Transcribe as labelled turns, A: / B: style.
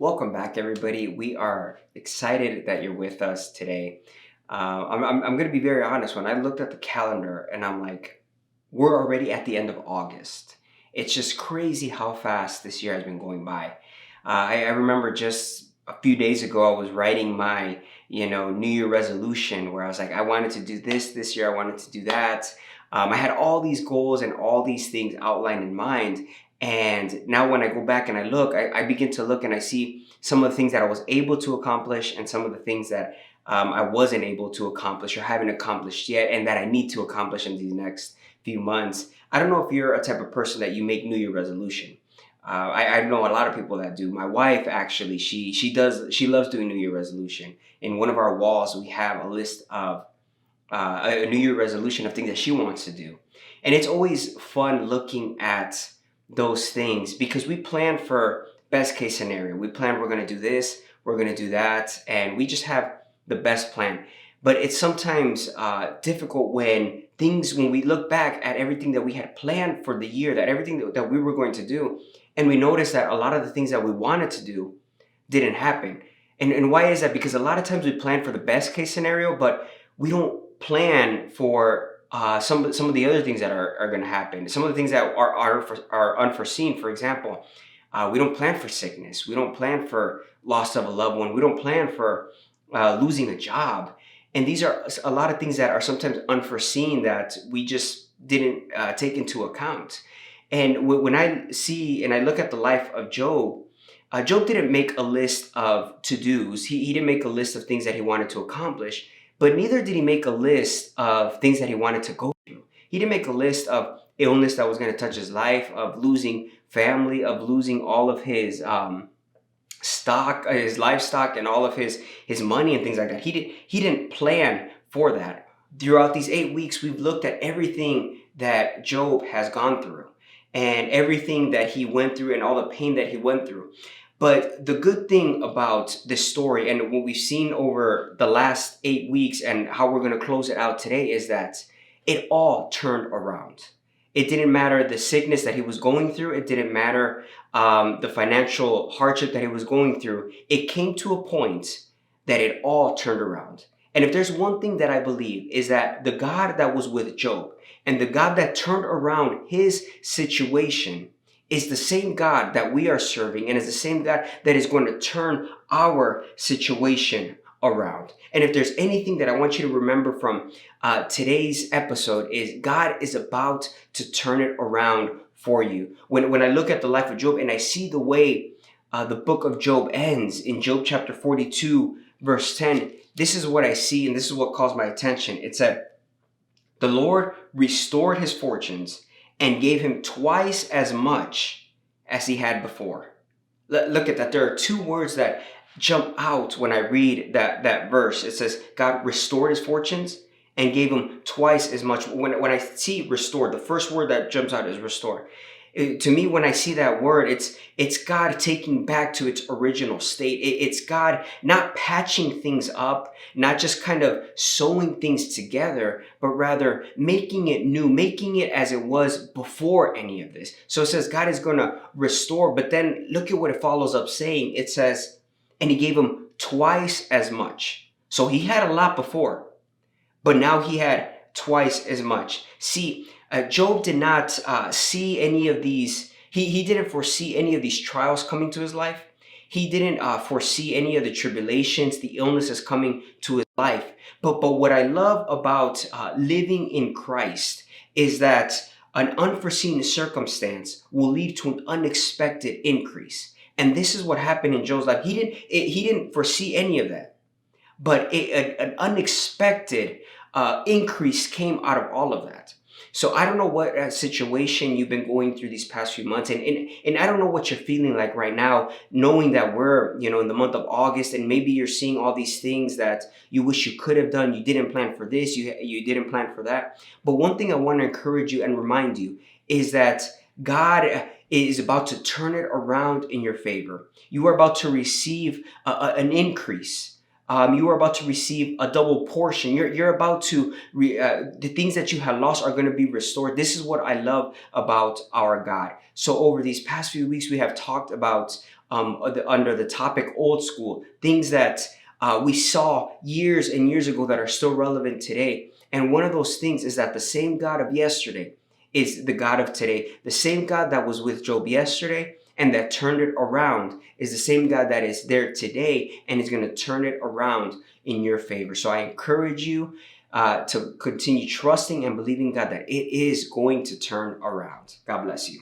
A: Welcome back, everybody. We are excited that you're with us today. I'm going to be very honest. When I looked at the calendar and I'm like, we're already at the end of August. It's just crazy how fast this year has been going by. I remember just a few days ago, I was writing my, New Year resolution where I was like, I wanted to do this year. I wanted to do that. I had all these goals and all these things outlined in mind. And now when I go back and I look, I begin to look and I see some of the things that I was able to accomplish and some of the things that I wasn't able to accomplish or haven't accomplished yet and that I need to accomplish in these next few months. I don't know if you're a type of person that you make New Year resolution. I know a lot of people that do. My wife actually, she loves doing New Year resolution. In one of our walls, we have a list of a New Year resolution of things that she wants to do, and it's always fun looking at those things because we plan for best case scenario. We plan we're going to do this, we're going to do that, and we just have the best plan. But it's sometimes difficult when we look back at everything that we had planned for the year, that everything that we were going to do, and we notice that a lot of the things that we wanted to do didn't happen. And why is that? Because a lot of times we plan for the best case scenario, but we don't plan for some of the other things that are going to happen. Some of the things that are unforeseen. For example, we don't plan for sickness. We don't plan for loss of a loved one. We don't plan for losing a job. And these are a lot of things that are sometimes unforeseen that we just didn't take into account. And when I see and I look at the life of Job, Job didn't make a list of to-dos. He didn't make a list of things that he wanted to accomplish, but neither did he make a list of things that he wanted to go through. He didn't make a list of illness that was going to touch his life, of losing family, of losing all of his his livestock, and all of his money and things like that. He didn't plan for that. Throughout these 8 weeks, we've looked at everything that Job has gone through and everything that he went through and all the pain that he went through. But the good thing about this story and what we've seen over the last 8 weeks and how we're going to close it out today is that it all turned around. It didn't matter the sickness that he was going through. It didn't matter the financial hardship that he was going through. It came to a point that it all turned around. And if there's one thing that I believe is that the God that was with Job and the God that turned around his situation is the same God that we are serving and is the same God that is going to turn our situation around. And if there's anything that I want you to remember from today's episode is God is about to turn it around for you. When I look at the life of Job and I see the way the book of Job ends in Job chapter 42, verse 10, this is what I see and this is what calls my attention. It said, the Lord restored his fortunes and gave him twice as much as he had before. Look at that. There are two words that jump out when I read that verse. It says God restored his fortunes and gave him twice as much. When I see restored, the first word that jumps out is restore. To me, when I see that word, it's God taking back to its original state. It's God not patching things up, not just kind of sewing things together, but rather making it new, making it as it was before any of this. So it says God is going to restore, but then look at what it follows up saying. It says, and he gave him twice as much. So he had a lot before, but now he had twice as much. See, Job did not see any of these. He didn't foresee any of these trials coming to his life. He didn't foresee any of the tribulations, the illnesses coming to his life. But what I love about living in Christ is that an unforeseen circumstance will lead to an unexpected increase. And this is what happened in Job's life. He didn't foresee any of that. But an unexpected increase came out of all of that. So I don't know what situation you've been going through these past few months, and I don't know what you're feeling like right now, knowing that we're in the month of August, and maybe you're seeing all these things that you wish you could have done. You didn't plan for this, you didn't plan for that. But one thing I want to encourage you and remind you is that God is about to turn it around in your favor. You are about to receive an increase. You are about to receive a double portion. You're about to, the things that you had lost are going to be restored. This is what I love about our God. So over these past few weeks, we have talked about under the topic old school, things that we saw years and years ago that are still relevant today. And one of those things is that the same God of yesterday is the God of today. The same God that was with Job yesterday and that turned it around is the same God that is there today and is going to turn it around in your favor. So I encourage you to continue trusting and believing God that it is going to turn around. God bless you.